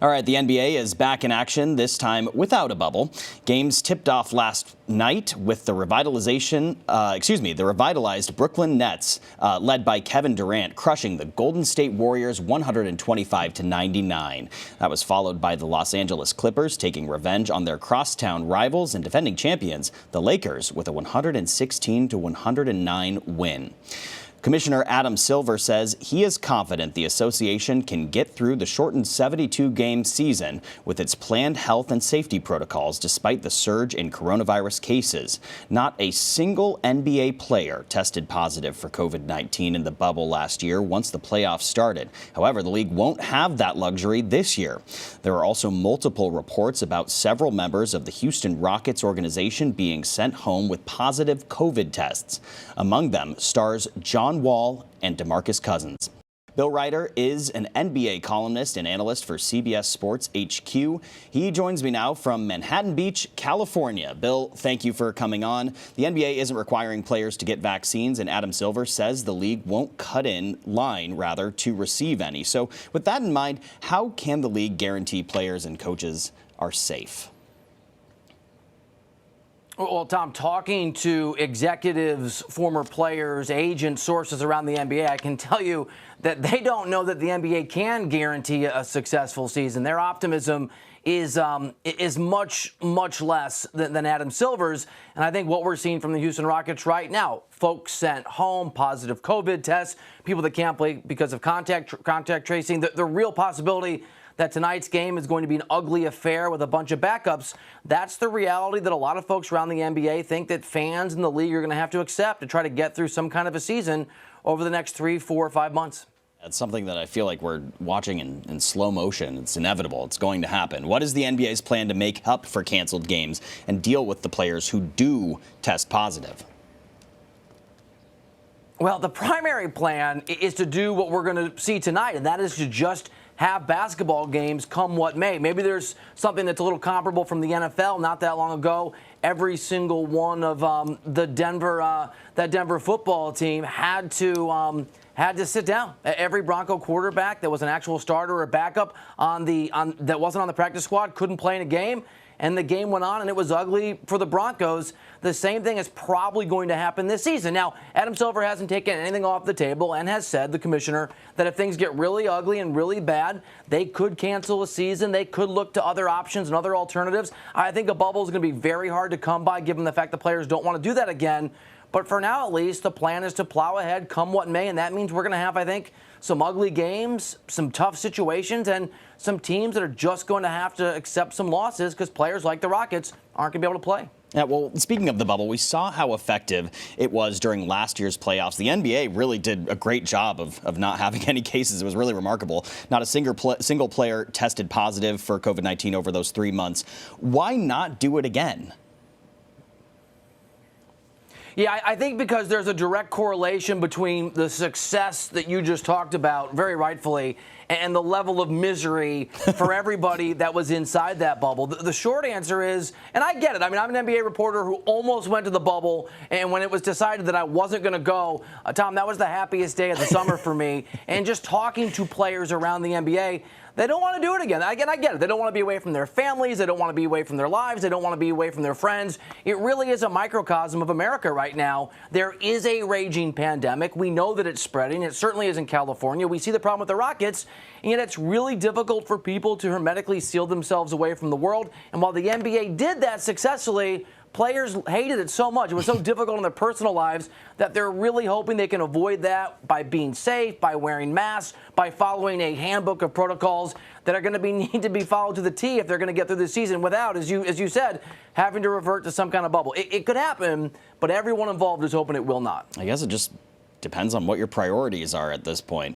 All right, the NBA is back in action, this time without a bubble. Games tipped off last night with the revitalized Brooklyn Nets, led by Kevin Durant, crushing the Golden State Warriors 125-99. That was followed by the Los Angeles Clippers taking revenge on their crosstown rivals and defending champions, the Lakers, with a 116-109 win. Commissioner Adam Silver says he is confident the association can get through the shortened 72-game season with its planned health and safety protocols despite the surge in coronavirus cases. Not a single NBA player tested positive for COVID-19 in the bubble last year once the playoffs started. However, the league won't have that luxury this year. There are also multiple reports about several members of the Houston Rockets organization being sent home with positive COVID tests. Among them, stars John Wall and DeMarcus Cousins. Bill Reiter is an NBA columnist and analyst for CBS Sports HQ. He joins me now from Manhattan Beach, California. Bill, thank you for coming on. The NBA isn't requiring players to get vaccines, and Adam Silver says the league won't cut in line, to receive any. So with that in mind, how can the league guarantee players and coaches are safe? Well, Tom, talking to executives, former players, agents, sources around the NBA, I can tell you that they don't know that the NBA can guarantee a successful season. Their optimism is much, much less than Adam Silver's. And I think what we're seeing from the Houston Rockets right now, folks sent home, positive COVID tests, people that can't play because of contact tracing, the real possibility that tonight's game is going to be an ugly affair with a bunch of backups. That's the reality that a lot of folks around the NBA think that fans in the league are going to have to accept to try to get through some kind of a season over the next 3, 4, or 5 months. That's something that I feel like we're watching in slow motion. It's inevitable. It's going to happen. What is the NBA's plan to make up for canceled games and deal with the players who do test positive? Well, the primary plan is to do what we're going to see tonight, and that is to just have basketball games come what may. Maybe there's something that's a little comparable from the NFL not that long ago. Every single one of that Denver football team had to sit down. Every Bronco quarterback that was an actual starter or backup that wasn't on the practice squad couldn't play in a game. And the game went on, and it was ugly for the Broncos. The same thing is probably going to happen this season. Now, Adam Silver hasn't taken anything off the table and has said, the commissioner, that if things get really ugly and really bad, they could cancel a season. They could look to other options and other alternatives. I think a bubble is going to be very hard to come by, given the fact the players don't want to do that again. But for now, at least, the plan is to plow ahead, come what may, and that means we're going to have, I think, some ugly games, some tough situations, and some teams that are just going to have to accept some losses because players like the Rockets aren't going to be able to play. Yeah, well, speaking of the bubble, we saw how effective it was during last year's playoffs. The NBA really did a great job of not having any cases. It was really remarkable. Not a single player tested positive for COVID-19 over those 3 months. Why not do it again? Yeah, I think because there's a direct correlation between the success that you just talked about, very rightfully, and the level of misery for everybody that was inside that bubble. The short answer is, and I get it. I mean, I'm an NBA reporter who almost went to the bubble, and when it was decided that I wasn't going to go, Tom, that was the happiest day of the summer for me. And just talking to players around the NBA, they don't want to do it again. Again, I get it. They don't want to be away from their families. They don't want to be away from their lives. They don't want to be away from their friends. It really is a microcosm of America right now. There is a raging pandemic. We know that it's spreading. It certainly is in California. We see the problem with the Rockets, and yet it's really difficult for people to hermetically seal themselves away from the world. And while the NBA did that successfully, players hated it so much. It was so difficult in their personal lives that they're really hoping they can avoid that by being safe, by wearing masks, by following a handbook of protocols that are going to need to be followed to the T if they're going to get through the season without, as you said, having to revert to some kind of bubble. It could happen, but everyone involved is hoping it will not. I guess it just depends on what your priorities are at this point.